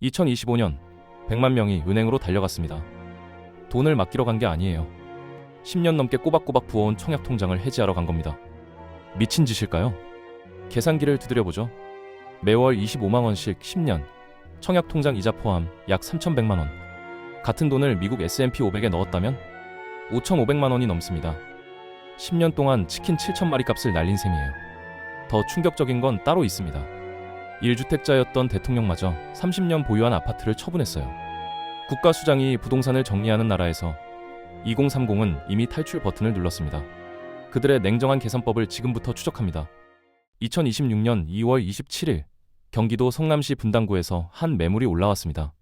2025년 100만 명이 은행으로 달려갔습니다. 돈을 맡기러 간 게 아니에요. 10년 넘게 꼬박꼬박 부어온 청약 통장을 해지하러 간 겁니다. 미친 짓일까요? 계산기를 두드려보죠. 매월 25만 원씩 10년, 청약 통장 이자 포함 약 3,100만 원. 같은 돈을 미국 S&P 500에 넣었다면 5,500만 원이 넘습니다. 10년 동안 치킨 7,000마리 값을 날린 셈이에요. 더 충격적인 건 따로 있습니다. 1주택자였던 대통령마저 30년 보유한 아파트를 처분했어요. 국가수장이 부동산을 정리하는 나라에서 2030은 이미 탈출 버튼을 눌렀습니다. 그들의 냉정한 계산법을 지금부터 추적합니다. 2026년 2월 27일 경기도 성남시 분당구에서 한 매물이 올라왔습니다.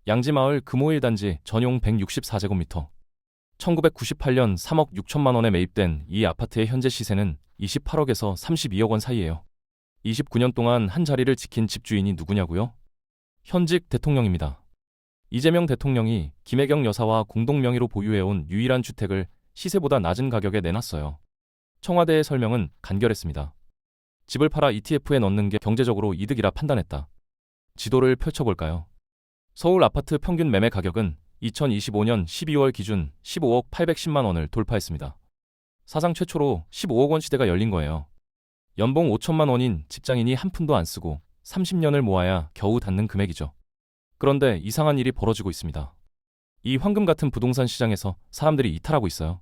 양지마을 금호일 단지 전용 164제곱미터. 1998년 3억 6천만 원에 매입된 이 아파트의 현재 시세는 28억에서 32억 원 사이예요. 29년 동안 한 자리를 지킨 집주인이 누구냐고요? 현직 대통령입니다. 이재명 대통령이 김혜경 여사와 공동 명의로 보유해온 유일한 주택을 시세보다 낮은 가격에 내놨어요. 청와대의 설명은 간결했습니다. 집을 팔아 ETF에 넣는 게 경제적으로 이득이라 판단했다. 지도를 펼쳐볼까요? 서울 아파트 평균 매매 가격은 2025년 12월 기준 15억 810만 원을 돌파했습니다. 사상 최초로 15억 원 시대가 열린 거예요. 연봉 5천만 원인 직장인이 한 푼도 안 쓰고 30년을 모아야 겨우 닿는 금액이죠. 그런데 이상한 일이 벌어지고 있습니다. 이 황금 같은 부동산 시장에서 사람들이 이탈하고 있어요.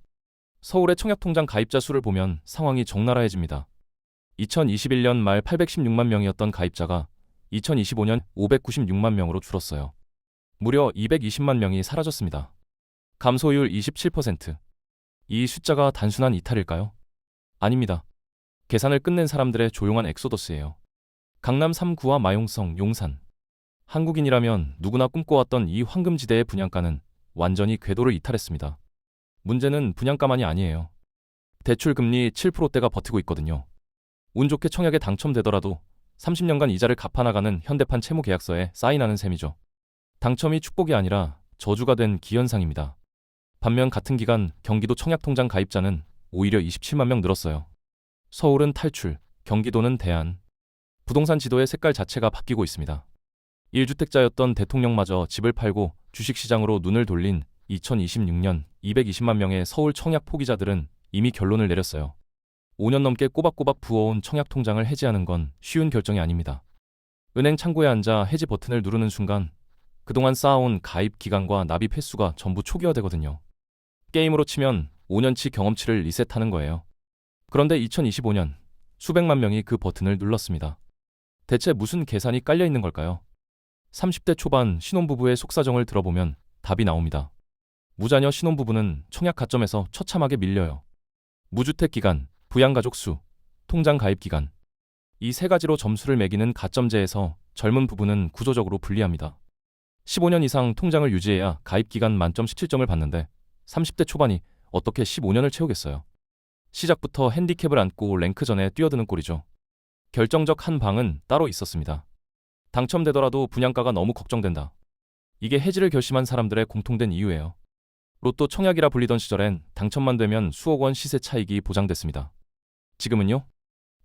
서울의 청약통장 가입자 수를 보면 상황이 적나라해집니다. 2021년 말 816만 명이었던 가입자가 2025년 596만 명으로 줄었어요. 무려 220만 명이 사라졌습니다. 감소율 27%. 이 숫자가 단순한 이탈일까요? 아닙니다. 계산을 끝낸 사람들의 조용한 엑소더스예요. 강남 3구와 마용성, 용산. 한국인이라면 누구나 꿈꿔왔던 이 황금지대의 분양가는 완전히 궤도를 이탈했습니다. 문제는 분양가만이 아니에요. 대출금리 7%대가 버티고 있거든요. 운 좋게 청약에 당첨되더라도 30년간 이자를 갚아나가는 현대판 채무계약서에 사인하는 셈이죠. 당첨이 축복이 아니라 저주가 된 기현상입니다. 반면 같은 기간 경기도 청약통장 가입자는 오히려 27만 명 늘었어요. 서울은 탈출, 경기도는 대안. 부동산 지도의 색깔 자체가 바뀌고 있습니다. 1주택자였던 대통령마저 집을 팔고 주식시장으로 눈을 돌린 2026년 220만 명의 서울 청약 포기자들은 이미 결론을 내렸어요. 5년 넘게 꼬박꼬박 부어온 청약통장을 해지하는 건 쉬운 결정이 아닙니다. 은행 창구에 앉아 해지 버튼을 누르는 순간 그동안 쌓아온 가입 기간과 납입 횟수가 전부 초기화되거든요. 게임으로 치면 5년치 경험치를 리셋하는 거예요. 그런데 2025년 수백만 명이 그 버튼을 눌렀습니다. 대체 무슨 계산이 깔려 있는 걸까요? 30대 초반 신혼부부의 속사정을 들어보면 답이 나옵니다. 무자녀 신혼부부는 청약 가점에서 처참하게 밀려요. 무주택 기간, 부양가족 수, 통장 가입 기간. 이 세 가지로 점수를 매기는 가점제에서 젊은 부부는 구조적으로 불리합니다. 15년 이상 통장을 유지해야 가입 기간 만점 17점을 받는데 30대 초반이 어떻게 15년을 채우겠어요? 시작부터 핸디캡을 안고 랭크전에 뛰어드는 꼴이죠. 결정적 한 방은 따로 있었습니다. 당첨되더라도 분양가가 너무 걱정된다. 이게 해지를 결심한 사람들의 공통된 이유예요. 로또 청약이라 불리던 시절엔 당첨만 되면 수억 원 시세 차익이 보장됐습니다. 지금은요?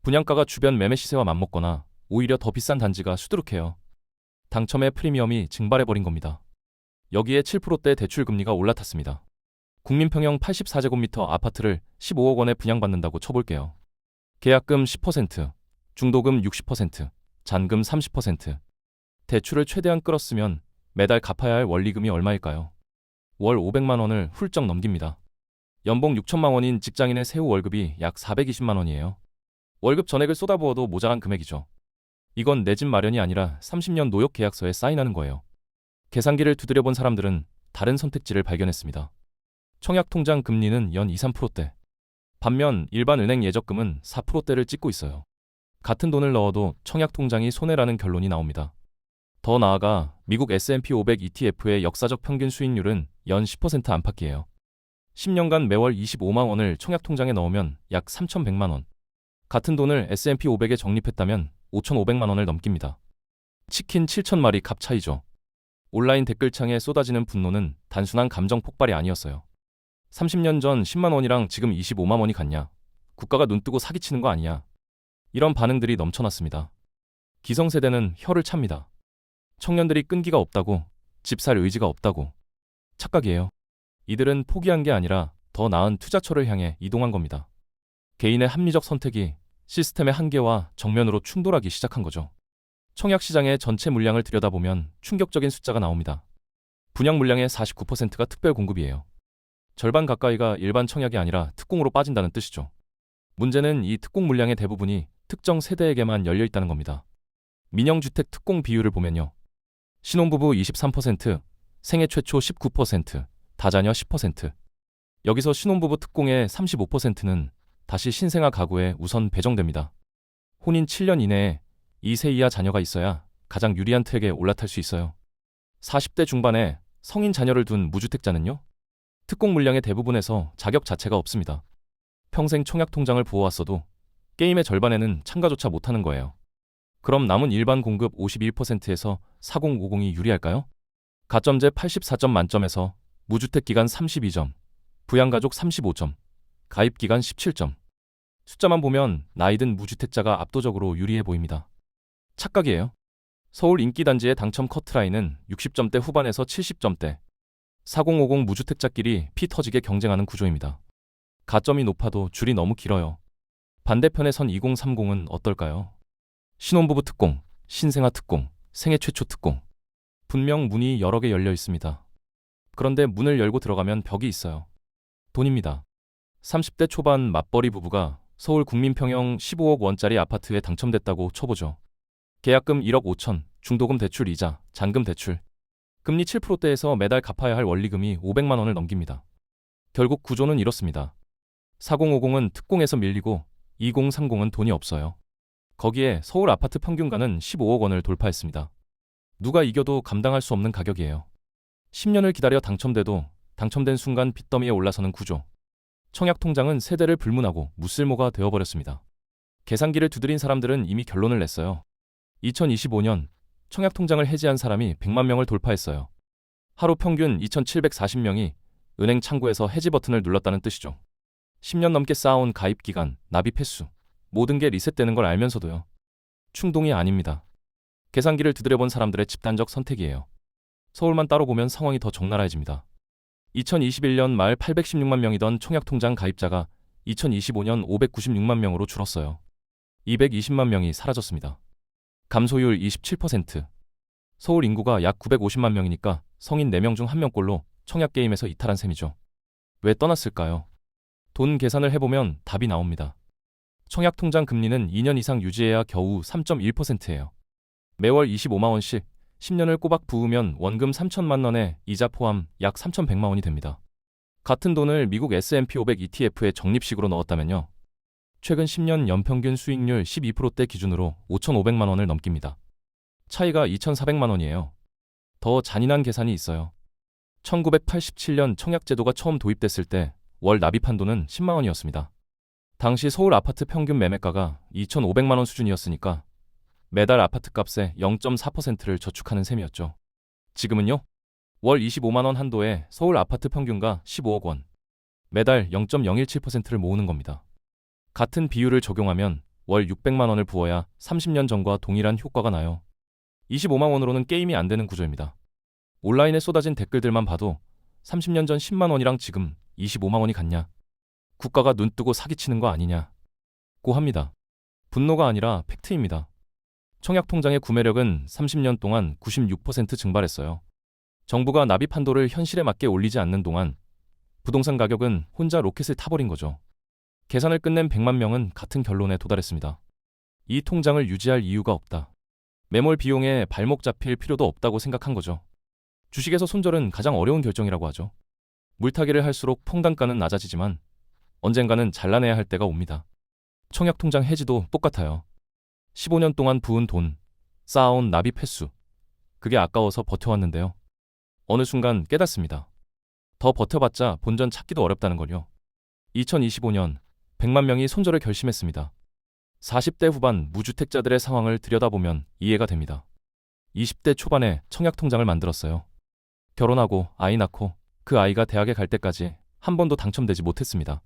분양가가 주변 매매 시세와 맞먹거나 오히려 더 비싼 단지가 수두룩해요. 당첨의 프리미엄이 증발해버린 겁니다. 여기에 7%대 대출금리가 올라탔습니다. 국민평형 84제곱미터 아파트를 15억 원에 분양받는다고 쳐볼게요. 계약금 10%, 중도금 60%, 잔금 30%. 대출을 최대한 끌었으면 매달 갚아야 할 원리금이 얼마일까요? 월 500만 원을 훌쩍 넘깁니다. 연봉 6천만 원인 직장인의 세후 월급이 약 420만 원이에요. 월급 전액을 쏟아부어도 모자란 금액이죠. 이건 내 집 마련이 아니라 30년 노역 계약서에 사인하는 거예요. 계산기를 두드려본 사람들은 다른 선택지를 발견했습니다. 청약통장 금리는 연 2, 3%대. 반면 일반 은행 예적금은 4%대를 찍고 있어요. 같은 돈을 넣어도 청약통장이 손해라는 결론이 나옵니다. 더 나아가 미국 S&P 500 ETF의 역사적 평균 수익률은 연 10% 안팎이에요. 10년간 매월 25만 원을 청약통장에 넣으면 약 3,100만 원. 같은 돈을 S&P 500에 적립했다면 5,500만 원을 넘깁니다. 치킨 7,000마리 값 차이죠. 온라인 댓글창에 쏟아지는 분노는 단순한 감정 폭발이 아니었어요. 30년 전 10만 원이랑 지금 25만 원이 같냐? 국가가 눈뜨고 사기치는 거 아니야? 이런 반응들이 넘쳐났습니다. 기성세대는 혀를 찹니다. 청년들이 끈기가 없다고, 집 살 의지가 없다고. 착각이에요. 이들은 포기한 게 아니라 더 나은 투자처를 향해 이동한 겁니다. 개인의 합리적 선택이 시스템의 한계와 정면으로 충돌하기 시작한 거죠. 청약 시장의 전체 물량을 들여다보면 충격적인 숫자가 나옵니다. 분양 물량의 49%가 특별 공급이에요. 절반 가까이가 일반 청약이 아니라 특공으로 빠진다는 뜻이죠. 문제는 이 특공 물량의 대부분이 특정 세대에게만 열려 있다는 겁니다. 민영주택 특공 비율을 보면요. 신혼부부 23%, 생애 최초 19%, 다자녀 10%. 여기서 신혼부부 특공의 35%는 다시 신생아 가구에 우선 배정됩니다. 혼인 7년 이내에 2세 이하 자녀가 있어야 가장 유리한 트랙에 올라탈 수 있어요. 40대 중반에 성인 자녀를 둔 무주택자는요? 특공 물량의 대부분에서 자격 자체가 없습니다. 평생 청약 통장을 부어왔어도 게임의 절반에는 참가조차 못하는 거예요. 그럼 남은 일반 공급 51%에서 4050이 유리할까요? 가점제 84점 만점에서 무주택 기간 32점, 부양가족 35점, 가입기간 17점. 숫자만 보면 나이든 무주택자가 압도적으로 유리해 보입니다. 착각이에요. 서울 인기단지의 당첨 커트라인은 60점대 후반에서 70점대. 4050 무주택자끼리 피 터지게 경쟁하는 구조입니다. 가점이 높아도 줄이 너무 길어요. 반대편의 선 2030은 어떨까요? 신혼부부 특공, 신생아 특공, 생애 최초 특공. 분명 문이 여러 개 열려 있습니다. 그런데 문을 열고 들어가면 벽이 있어요. 돈입니다. 30대 초반 맞벌이 부부가 서울 국민평형 15억 원짜리 아파트에 당첨됐다고 쳐보죠. 계약금 1억 5천, 중도금 대출 이자, 잔금 대출. 금리 7%대에서 매달 갚아야 할 원리금이 500만 원을 넘깁니다. 결국 구조는 이렇습니다. 4050은 특공에서 밀리고 2030은 돈이 없어요. 거기에 서울 아파트 평균가는 15억 원을 돌파했습니다. 누가 이겨도 감당할 수 없는 가격이에요. 10년을 기다려 당첨돼도 당첨된 순간 빚더미에 올라서는 구조. 청약 통장은 세대를 불문하고 무쓸모가 되어버렸습니다. 계산기를 두드린 사람들은 이미 결론을 냈어요. 2025년 청약 통장을 해지한 사람이 100만 명을 돌파했어요. 하루 평균 2,740명이 은행 창구에서 해지 버튼을 눌렀다는 뜻이죠. 10년 넘게 쌓아온 가입 기간, 납입 횟수, 모든 게 리셋되는 걸 알면서도요. 충동이 아닙니다. 계산기를 두드려본 사람들의 집단적 선택이에요. 서울만 따로 보면 상황이 더 적나라해집니다. 2021년 말 816만 명이던 청약통장 가입자가 2025년 596만 명으로 줄었어요. 220만 명이 사라졌습니다. 감소율 27%. 서울 인구가 약 950만 명이니까 성인 4명 중 1명꼴로 청약게임에서 이탈한 셈이죠. 왜 떠났을까요? 돈 계산을 해보면 답이 나옵니다. 청약통장 금리는 2년 이상 유지해야 겨우 3.1%예요. 매월 25만 원씩 10년을 꼬박 부으면 원금 3천만 원에 이자 포함 약 3,100만 원이 됩니다. 같은 돈을 미국 S&P 500 ETF에 적립식으로 넣었다면요. 최근 10년 연평균 수익률 12%대 기준으로 5,500만 원을 넘깁니다. 차이가 2,400만 원이에요. 더 잔인한 계산이 있어요. 1987년 청약제도가 처음 도입됐을 때 월 납입 한도는 10만 원이었습니다. 당시 서울 아파트 평균 매매가가 2,500만 원 수준이었으니까 매달 아파트 값의 0.4%를 저축하는 셈이었죠. 지금은요? 월 25만 원 한도에 서울 아파트 평균가 15억 원. 매달 0.017%를 모으는 겁니다. 같은 비율을 적용하면 월 600만 원을 부어야 30년 전과 동일한 효과가 나요. 25만 원으로는 게임이 안 되는 구조입니다. 온라인에 쏟아진 댓글들만 봐도 30년 전 10만 원이랑 지금 25만 원이 같냐? 국가가 눈뜨고 사기치는 거 아니냐? 고 합니다. 분노가 아니라 팩트입니다. 청약통장의 구매력은 30년 동안 96% 증발했어요. 정부가 납입 한도를 현실에 맞게 올리지 않는 동안 부동산 가격은 혼자 로켓을 타버린 거죠. 계산을 끝낸 100만 명은 같은 결론에 도달했습니다. 이 통장을 유지할 이유가 없다. 매몰 비용에 발목 잡힐 필요도 없다고 생각한 거죠. 주식에서 손절은 가장 어려운 결정이라고 하죠. 물타기를 할수록 퐁단가는 낮아지지만 언젠가는 잘라내야 할 때가 옵니다. 청약통장 해지도 똑같아요. 15년 동안 부은 돈, 쌓아온 납입 횟수. 그게 아까워서 버텨왔는데요. 어느 순간 깨닫습니다. 더 버텨봤자 본전 찾기도 어렵다는 걸요. 2025년 100만 명이 손절을 결심했습니다. 40대 후반 무주택자들의 상황을 들여다보면 이해가 됩니다. 20대 초반에 청약통장을 만들었어요. 결혼하고 아이 낳고 그 아이가 대학에 갈 때까지 한 번도 당첨되지 못했습니다.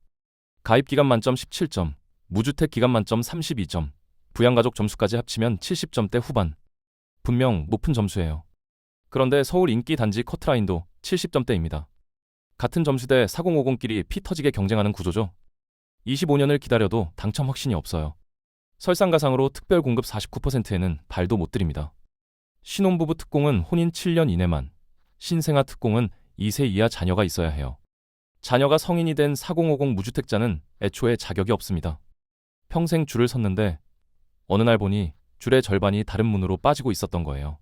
가입기간 만점 17점, 무주택 기간 만점 32점, 부양가족 점수까지 합치면 70점대 후반. 분명 높은 점수예요. 그런데 서울 인기 단지 커트라인도 70점대입니다. 같은 점수대 4050끼리 피 터지게 경쟁하는 구조죠. 25년을 기다려도 당첨 확신이 없어요. 설상가상으로 특별 공급 49%에는 발도 못 들입니다. 신혼부부 특공은 혼인 7년 이내만, 신생아 특공은 2세 이하 자녀가 있어야 해요. 자녀가 성인이 된 4050 무주택자는 애초에 자격이 없습니다. 평생 줄을 섰는데 어느 날 보니 줄의 절반이 다른 문으로 빠지고 있었던 거예요.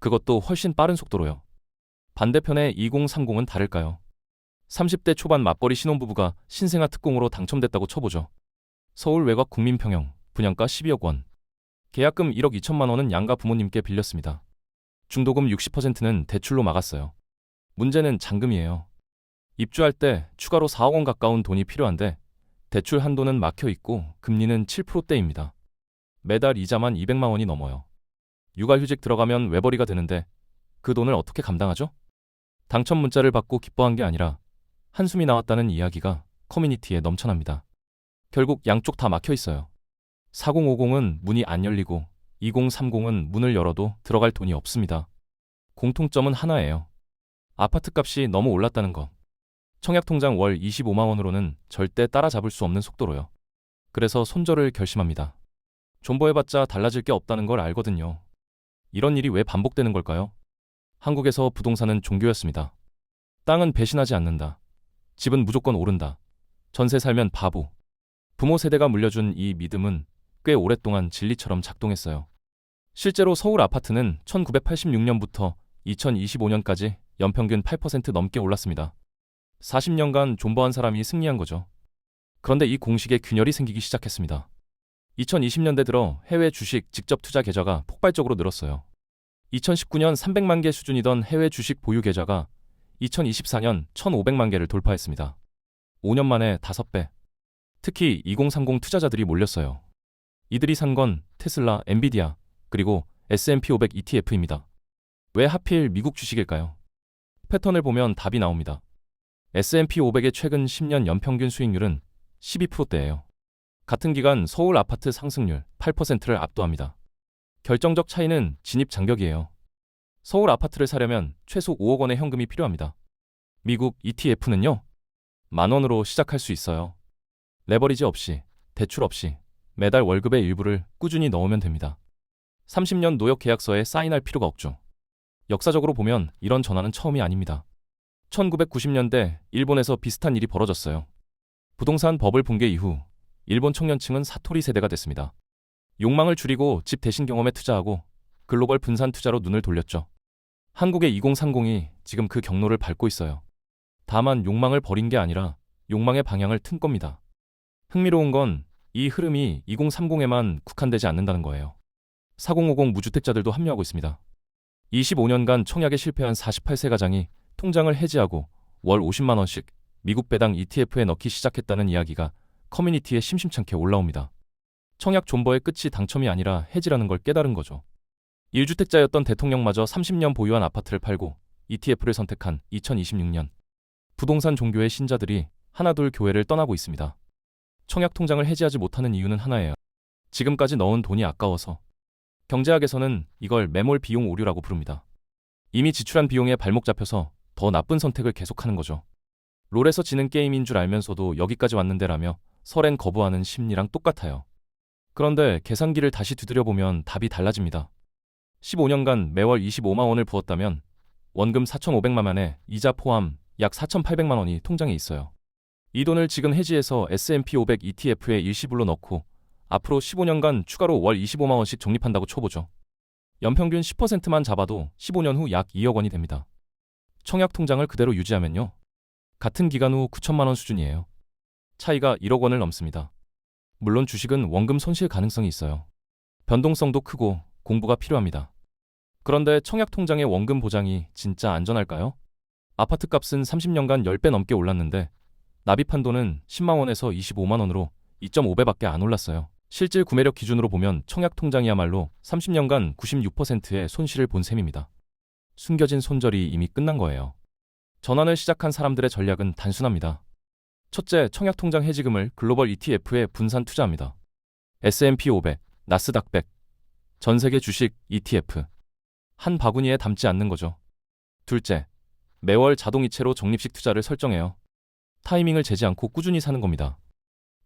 그것도 훨씬 빠른 속도로요. 반대편의 2030은 다를까요? 30대 초반 맞벌이 신혼부부가 신생아 특공으로 당첨됐다고 쳐보죠. 서울 외곽 국민평형, 분양가 12억 원. 계약금 1억 2천만 원은 양가 부모님께 빌렸습니다. 중도금 60%는 대출로 막았어요. 문제는 잔금이에요. 입주할 때 추가로 4억 원 가까운 돈이 필요한데 대출 한도는 막혀 있고 금리는 7%대입니다. 매달 이자만 200만 원이 넘어요. 육아휴직 들어가면 외벌이가 되는데 그 돈을 어떻게 감당하죠? 당첨 문자를 받고 기뻐한 게 아니라 한숨이 나왔다는 이야기가 커뮤니티에 넘쳐납니다. 결국 양쪽 다 막혀 있어요. 4050은 문이 안 열리고 2030은 문을 열어도 들어갈 돈이 없습니다. 공통점은 하나예요. 아파트 값이 너무 올랐다는 거. 청약통장 월 25만 원으로는 절대 따라잡을 수 없는 속도로요. 그래서 손절을 결심합니다. 존버해봤자 달라질 게 없다는 걸 알거든요. 이런 일이 왜 반복되는 걸까요? 한국에서 부동산은 종교였습니다. 땅은 배신하지 않는다. 집은 무조건 오른다. 전세 살면 바보. 부모 세대가 물려준 이 믿음은 꽤 오랫동안 진리처럼 작동했어요. 실제로 서울 아파트는 1986년부터 2025년까지 연평균 8% 넘게 올랐습니다. 40년간 존버한 사람이 승리한 거죠. 그런데 이 공식에 균열이 생기기 시작했습니다. 2020년대 들어 해외 주식 직접 투자 계좌가 폭발적으로 늘었어요. 2019년 300만 개 수준이던 해외 주식 보유 계좌가 2024년 1,500만 개를 돌파했습니다. 5년 만에 5배. 특히 2030 투자자들이 몰렸어요. 이들이 산 건 테슬라, 엔비디아, 그리고 S&P 500 ETF입니다. 왜 하필 미국 주식일까요? 패턴을 보면 답이 나옵니다. S&P 500의 최근 10년 연평균 수익률은 12%대예요. 같은 기간 서울 아파트 상승률 8%를 압도합니다. 결정적 차이는 진입 장벽이에요. 서울 아파트를 사려면 최소 5억 원의 현금이 필요합니다. 미국 ETF는요? 10,000원으로 시작할 수 있어요. 레버리지 없이, 대출 없이 매달 월급의 일부를 꾸준히 넣으면 됩니다. 30년 노역 계약서에 사인할 필요가 없죠. 역사적으로 보면 이런 전환은 처음이 아닙니다. 1990년대 일본에서 비슷한 일이 벌어졌어요. 부동산 버블 붕괴 이후 일본 청년층은 사토리 세대가 됐습니다. 욕망을 줄이고 집 대신 경험에 투자하고 글로벌 분산 투자로 눈을 돌렸죠. 한국의 2030이 지금 그 경로를 밟고 있어요. 다만 욕망을 버린 게 아니라 욕망의 방향을 튼 겁니다. 흥미로운 건 이 흐름이 2030에만 국한되지 않는다는 거예요. 4050 무주택자들도 합류하고 있습니다. 25년간 청약에 실패한 48세 가장이 통장을 해지하고 월 50만 원씩 미국 배당 ETF에 넣기 시작했다는 이야기가 커뮤니티에 심심찮게 올라옵니다. 청약 존버의 끝이 당첨이 아니라 해지라는 걸 깨달은 거죠. 1주택자였던 대통령마저 30년 보유한 아파트를 팔고 ETF를 선택한 2026년. 부동산 종교의 신자들이 하나둘 교회를 떠나고 있습니다. 청약 통장을 해지하지 못하는 이유는 하나예요. 지금까지 넣은 돈이 아까워서. 경제학에서는 이걸 매몰 비용 오류라고 부릅니다. 이미 지출한 비용에 발목 잡혀서 더 나쁜 선택을 계속하는 거죠. 롤에서 지는 게임인 줄 알면서도 여기까지 왔는데라며 설엔 거부하는 심리랑 똑같아요. 그런데 계산기를 다시 두드려보면 답이 달라집니다. 15년간 매월 25만 원을 부었다면 원금 4,500만 원에 이자 포함 약 4,800만 원이 통장에 있어요. 이 돈을 지금 해지해서 S&P 500 ETF에 일시불로 넣고 앞으로 15년간 추가로 월 25만 원씩 적립한다고 쳐보죠. 연평균 10%만 잡아도 15년 후 약 2억 원이 됩니다. 청약 통장을 그대로 유지하면요. 같은 기간 후 9천만 원 수준이에요. 차이가 1억 원을 넘습니다. 물론 주식은 원금 손실 가능성이 있어요. 변동성도 크고 공부가 필요합니다. 그런데 청약 통장의 원금 보장이 진짜 안전할까요? 아파트 값은 30년간 10배 넘게 올랐는데 납입한 돈은 10만 원에서 25만 원으로 2.5배밖에 안 올랐어요. 실질 구매력 기준으로 보면 청약 통장이야말로 30년간 96%의 손실을 본 셈입니다. 숨겨진 손절이 이미 끝난 거예요. 전환을 시작한 사람들의 전략은 단순합니다. 첫째, 청약 통장 해지금을 글로벌 ETF에 분산 투자합니다. S&P 500, 나스닥 100, 전 세계 주식 ETF. 한 바구니에 담지 않는 거죠. 둘째, 매월 자동이체로 적립식 투자를 설정해요. 타이밍을 재지 않고 꾸준히 사는 겁니다.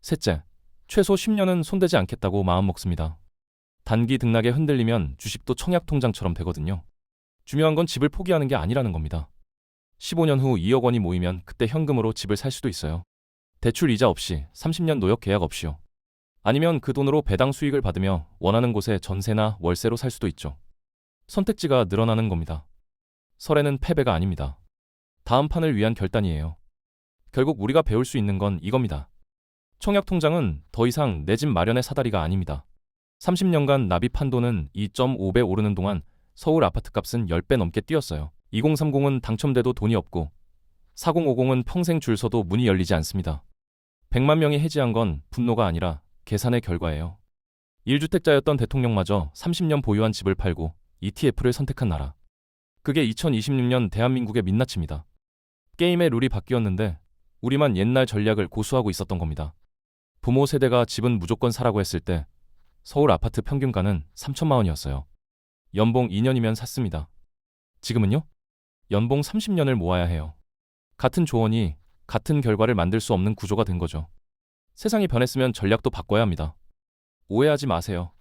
셋째, 최소 10년은 손대지 않겠다고 마음먹습니다. 단기 등락에 흔들리면 주식도 청약통장처럼 되거든요. 중요한 건 집을 포기하는 게 아니라는 겁니다. 15년 후 2억 원이 모이면 그때 현금으로 집을 살 수도 있어요. 대출 이자 없이 30년 노역 계약 없이요. 아니면 그 돈으로 배당 수익을 받으며 원하는 곳에 전세나 월세로 살 수도 있죠. 선택지가 늘어나는 겁니다. 설에는 패배가 아닙니다. 다음 판을 위한 결단이에요. 결국 우리가 배울 수 있는 건 이겁니다. 청약통장은 더 이상 내 집 마련의 사다리가 아닙니다. 30년간 납입 한도는 2.5배 오르는 동안 서울 아파트값은 10배 넘게 뛰었어요. 2030은 당첨돼도 돈이 없고 4050은 평생 줄 서도 문이 열리지 않습니다. 100만 명이 해지한 건 분노가 아니라 계산의 결과예요. 1주택자였던 대통령마저 30년 보유한 집을 팔고 ETF를 선택한 나라. 그게 2026년 대한민국의 민낯입니다. 게임의 룰이 바뀌었는데 우리만 옛날 전략을 고수하고 있었던 겁니다. 부모 세대가 집은 무조건 사라고 했을 때 서울 아파트 평균가는 3천만 원이었어요. 연봉 2년이면 샀습니다. 지금은요? 연봉 30년을 모아야 해요. 같은 조언이 같은 결과를 만들 수 없는 구조가 된 거죠. 세상이 변했으면 전략도 바꿔야 합니다. 오해하지 마세요.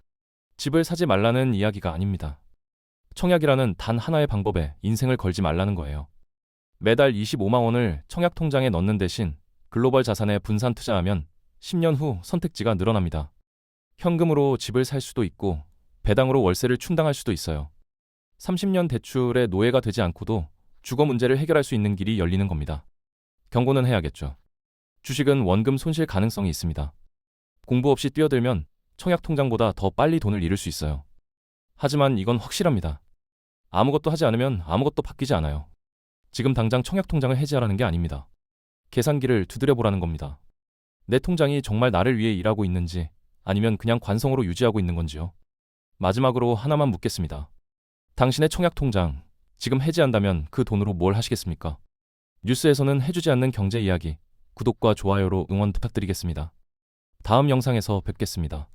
집을 사지 말라는 이야기가 아닙니다. 청약이라는 단 하나의 방법에 인생을 걸지 말라는 거예요. 매달 25만 원을 청약통장에 넣는 대신 글로벌 자산에 분산 투자하면 10년 후 선택지가 늘어납니다. 현금으로 집을 살 수도 있고 배당으로 월세를 충당할 수도 있어요. 30년 대출의 노예가 되지 않고도 주거 문제를 해결할 수 있는 길이 열리는 겁니다. 경고는 해야겠죠. 주식은 원금 손실 가능성이 있습니다. 공부 없이 뛰어들면 청약통장보다 더 빨리 돈을 잃을 수 있어요. 하지만 이건 확실합니다. 아무것도 하지 않으면 아무것도 바뀌지 않아요. 지금 당장 청약통장을 해지하라는 게 아닙니다. 계산기를 두드려보라는 겁니다. 내 통장이 정말 나를 위해 일하고 있는지 아니면 그냥 관성으로 유지하고 있는 건지요. 마지막으로 하나만 묻겠습니다. 당신의 청약통장 지금 해지한다면 그 돈으로 뭘 하시겠습니까? 뉴스에서는 해주지 않는 경제 이야기, 구독과 좋아요로 응원 부탁드리겠습니다. 다음 영상에서 뵙겠습니다.